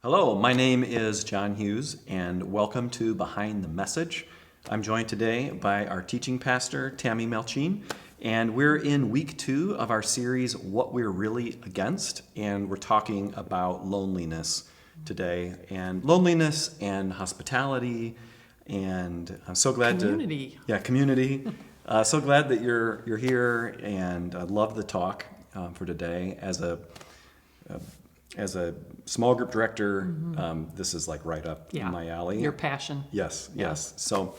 Hello, my name is John Hughes, and welcome to Behind the Message. I'm joined today by our teaching pastor, Tammy Melchine, and we're in week 2 of our series, What We're Really Against, and we're talking about loneliness today, and loneliness and hospitality, and I'm so glad community. Community. So glad that you're here, and I love the talk for today. As a small group director, this is like right up my alley. Your passion. Yes. So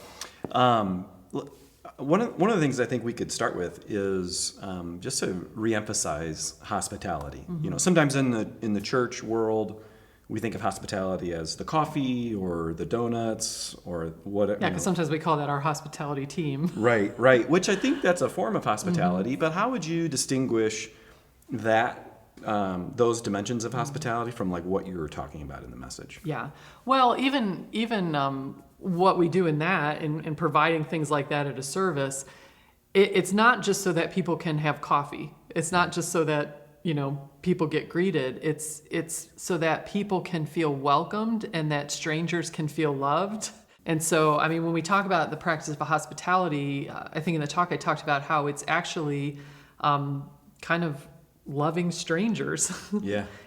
one of the things I think we could start with is just to reemphasize hospitality. You know, sometimes in the church world, we think of hospitality as the coffee or the donuts or whatever. Yeah, because sometimes we call that our hospitality team. Right. Which I think that's a form of hospitality. But how would you distinguish that? Those dimensions of hospitality from like what you were talking about in the message. Yeah. Well, even what we do in that, in providing things like that at a service, it's not just so that people can have coffee. It's not just so that, people get greeted. It's so that people can feel welcomed and that strangers can feel loved. And so, when we talk about the practice of hospitality, I think in the talk I talked about how it's actually kind of loving strangers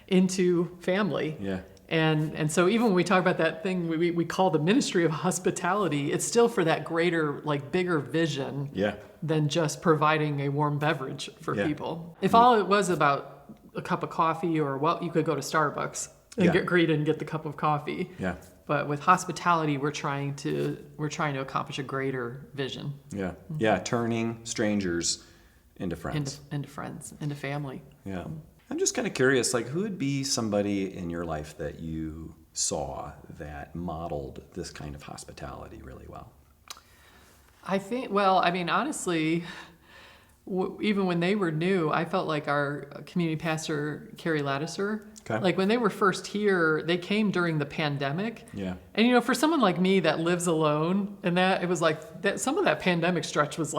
into family. Yeah. And so even when we talk about that thing we call the ministry of hospitality, it's still for that greater, bigger vision than just providing a warm beverage for people. If all it was about a cup of coffee or you could go to Starbucks and get greeted and get the cup of coffee. Yeah. But with hospitality, we're trying to accomplish a greater vision. Yeah. Yeah. Turning strangers into friends. Into friends, into family. Yeah. I'm just kind of curious, who would be somebody in your life that you saw that modeled this kind of hospitality really well? I think, honestly, even when they were new, I felt like our community pastor, Carrie Laddiser, when they were first here, they came during the pandemic. Yeah. And, for someone like me that lives alone, and it was some of that pandemic stretch was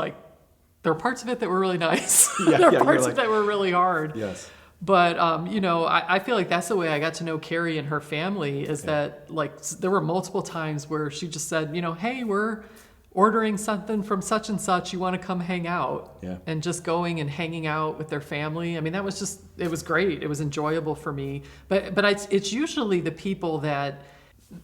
there were parts of it that were really nice. There were parts of it that were really hard. Yes. But, I feel like that's the way I got to know Carrie and her family is that, there were multiple times where she just said, hey, we're ordering something from such and such. You want to come hang out? Yeah. And just going and hanging out with their family. That was it was great. It was enjoyable for me. But it's usually the people that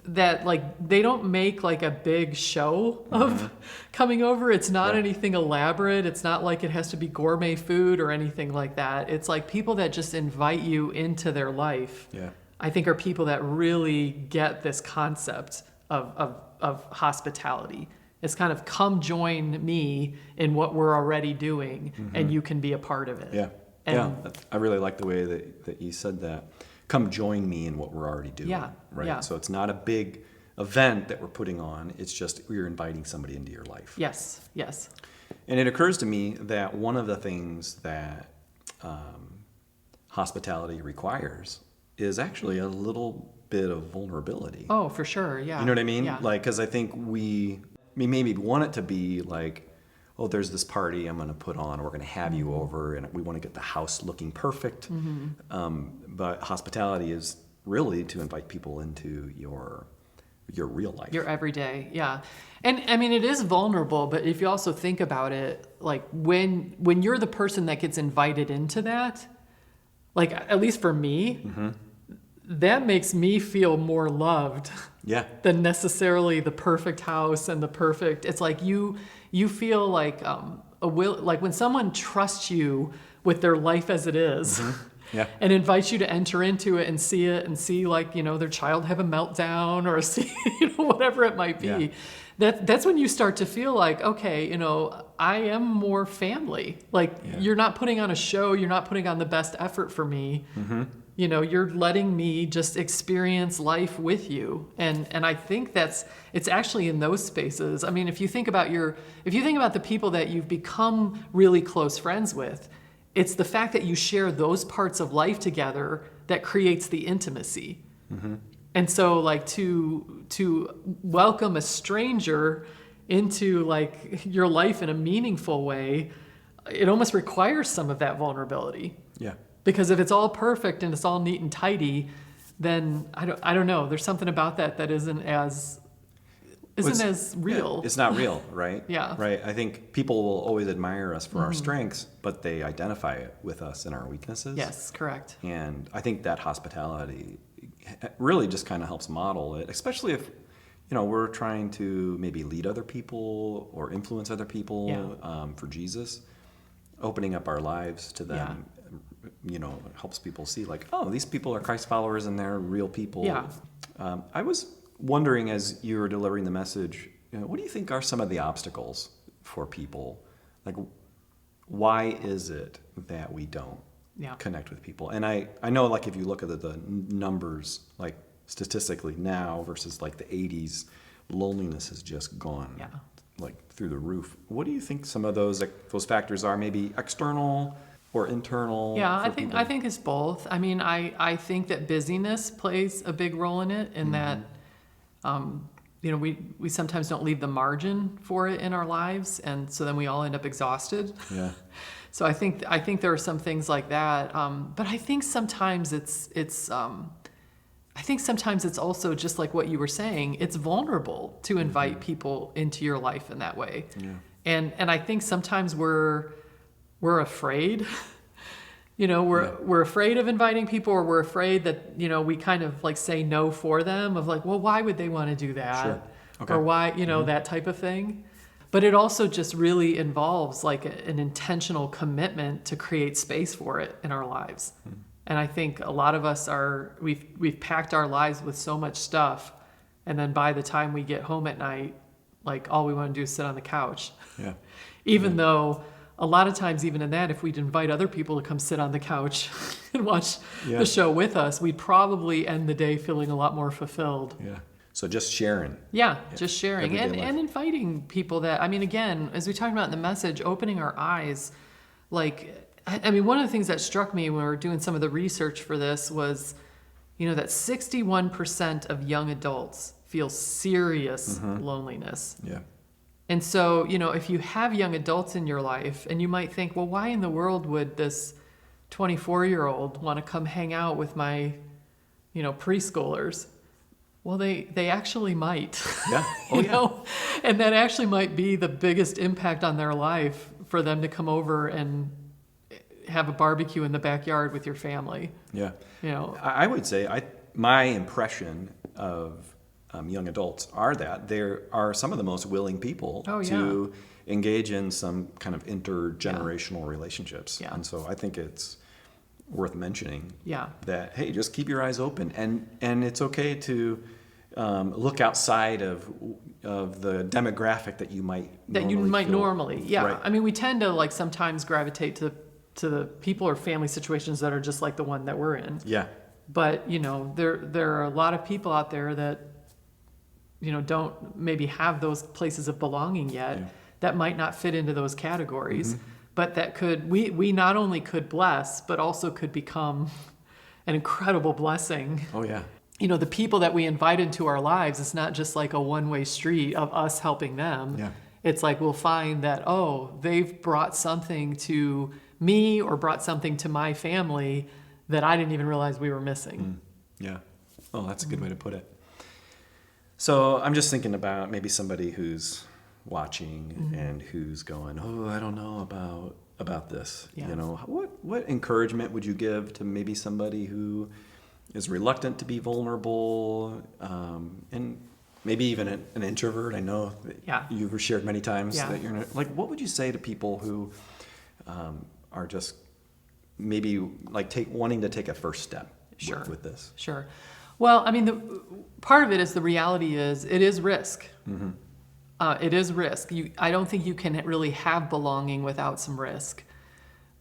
they don't make a big show of coming over. It's not anything elaborate. It's not it has to be gourmet food or anything like that. It's people that just invite you into their life. Yeah. I think are people that really get this concept of hospitality. It's kind of come join me in what we're already doing and you can be a part of it. Yeah. I really like the way that you said that. Come join me in what we're already doing. Right. Yeah. So it's not a big event that we're putting on. It's just we're inviting somebody into your life. Yes. And it occurs to me that one of the things that hospitality requires is actually a little bit of vulnerability. Oh, for sure. Yeah. You know what I mean? Yeah. Because I think we maybe want it to be oh, there's this party I'm going to put on, or we're going to have you over, and we want to get the house looking perfect. But hospitality is really to invite people into your real life. Your everyday, yeah. And it is vulnerable, but if you also think about it, when you're the person that gets invited into that, at least for me, that makes me feel more loved than necessarily the perfect house and the perfect, it's you feel when someone trusts you with their life as it is and invites you to enter into it and see their child have a meltdown or see whatever it might be. That's when you start to feel okay, I am more family. You're not putting on a show, you're not putting on the best effort for me. You're letting me just experience life with you. And I think it's actually in those spaces. If you think about the people that you've become really close friends with, it's the fact that you share those parts of life together that creates the intimacy. And so to welcome a stranger into your life in a meaningful way, it almost requires some of that vulnerability. Yeah. Because if it's all perfect and it's all neat and tidy, then I don't know. There's something about that isn't as real. It's not real, right? Yeah. Right. I think people will always admire us for our strengths, but they identify it with us in our weaknesses. Yes, correct. And I think that hospitality really just kind of helps model it, especially if, we're trying to maybe lead other people or influence other people for Jesus. Opening up our lives to them, helps people see like, oh, these people are Christ followers and they're real people. Yeah. I was wondering as you were delivering the message, what do you think are some of the obstacles for people? Like, why is it that we don't connect with people? And I know, like, if you look at the numbers, like statistically now versus like the 80s, loneliness has just gone like through the roof. What do you think some of those factors are? Maybe external or internal? Yeah, I think it's both. I mean, I think that busyness plays a big role in it, in that we sometimes don't leave the margin for it in our lives, and so then we all end up exhausted. Yeah. So I think there are some things like that, but I think sometimes it's also just like what you were saying. It's vulnerable to invite people into your life in that way, and I think sometimes we're afraid. We're afraid of inviting people, or we're afraid that, we kind of like say no for them, of like, well, why would they want to do that? Sure. Okay. Or why, that type of thing. But it also just really involves like an intentional commitment to create space for it in our lives. And I think a lot of us we've packed our lives with so much stuff, and then by the time we get home at night, like all we want to do is sit on the couch. Yeah. Even though a lot of times, even in that, if we'd invite other people to come sit on the couch and watch the show with us, we'd probably end the day feeling a lot more fulfilled. Yeah. So just sharing. Yeah, just sharing Everyday life. and inviting people that, I mean, again, as we talked about in the message, opening our eyes. Like, I mean, one of the things that struck me when we were doing some of the research for this was, that 61% of young adults feel serious loneliness. Yeah. And so, if you have young adults in your life, and you might think, well, why in the world would this 24-year-old want to come hang out with my, preschoolers? Well, they actually might. Yeah. Oh, And that actually might be the biggest impact on their life, for them to come over and have a barbecue in the backyard with your family. Yeah. I would say my impression of young adults are that there are some of the most willing people to engage in some kind of intergenerational relationships. Yeah. And so I think it's worth mentioning that, hey, just keep your eyes open, and it's okay to look outside of the demographic that you might normally. Yeah. Right. I mean, we tend to like sometimes gravitate to the people or family situations that are just like the one that we're in. Yeah. But, there are a lot of people out there that, don't maybe have those places of belonging yet, that might not fit into those categories, but that we not only could bless, but also could become an incredible blessing. Oh, yeah. The people that we invite into our lives, it's not just like a one-way street of us helping them. Yeah. It's like we'll find that, they've brought something to me or brought something to my family that I didn't even realize we were missing. Yeah. Oh, that's a good way to put it. So I'm just thinking about maybe somebody who's watching and who's going, I don't know about this. Yeah. What encouragement would you give to maybe somebody who is reluctant to be vulnerable, and maybe even an introvert? I know that you've shared many times that you're what would you say to people who are just maybe like wanting to take a first step with this? Sure. Well, I mean, part of it is the reality is it is risk. It is risk. I don't think you can really have belonging without some risk.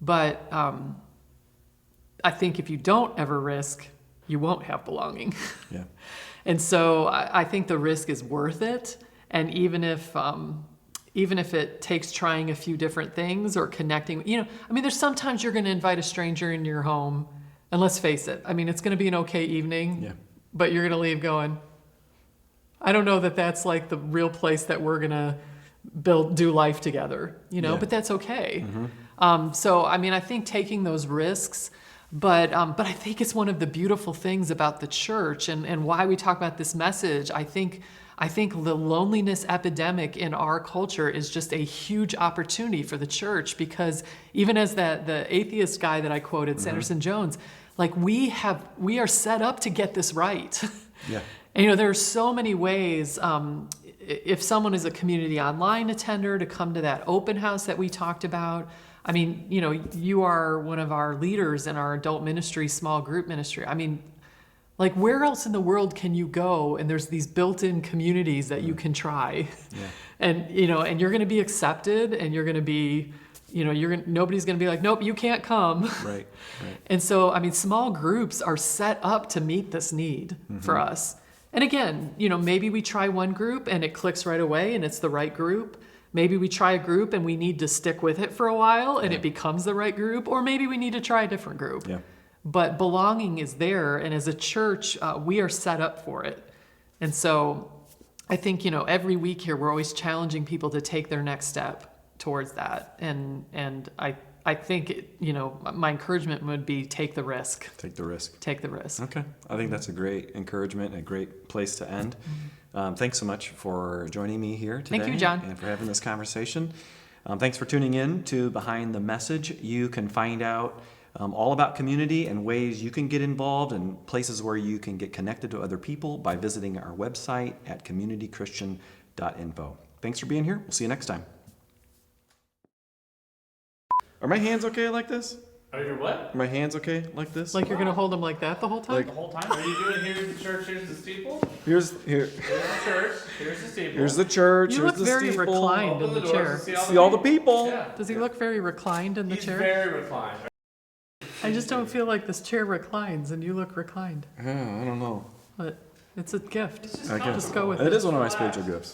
But I think if you don't ever risk, you won't have belonging. Yeah. And so I think the risk is worth it. And even if it takes trying a few different things or connecting, there's sometimes you're going to invite a stranger into your home, and let's face it, it's going to be an okay evening, but you're going to leave going, I don't know that that's like the real place that we're going to do life together, but that's okay. So, I think taking those risks, But I think it's one of the beautiful things about the church and why we talk about this message. I think the loneliness epidemic in our culture is just a huge opportunity for the church, because even as the atheist guy that I quoted, Sanderson Jones, like we are set up to get this right. Yeah. And there are so many ways. If someone is a community online attender, to come to that open house that we talked about. I mean, you are one of our leaders in our adult ministry, small group ministry. I mean, like, where else in the world can you go and there's these built-in communities that you can try? Yeah. And and you're going to be accepted, and you're going to be, nobody's going to be like, nope, you can't come. Right. And so, I mean, small groups are set up to meet this need for us. And again, maybe we try one group and it clicks right away and it's the right group. Maybe we try a group and we need to stick with it for a while and it becomes the right group, or maybe we need to try a different group. Yeah. But belonging is there, and as a church, we are set up for it. And so I think, every week here, we're always challenging people to take their next step towards that. And I think, my encouragement would be take the risk. Take the risk. Take the risk. Okay. I think that's a great encouragement and a great place to end. Thanks so much for joining me here today. Thank you, John. And for having this conversation. Thanks for tuning in to Behind the Message. You can find out all about community and ways you can get involved, and places where you can get connected to other people by visiting our website at communitychristian.info. Thanks for being here. We'll see you next time. Are my hands okay like this? Are you what? Are my hands okay like this? Like you're going to hold them like that the whole time? The whole time? Are you doing here's the church, here's the steeple? Here's Here's the church, here's the steeple. Here's the church. You here's look the very steeple. reclined in Open the doors chair. and See all the people. Yeah. Does he look very reclined in the He's chair? very reclined. I just don't feel like this chair reclines and you look reclined. I don't know. But it's a gift. It's just Okay. Just go with It it. is one of my spiritual gifts.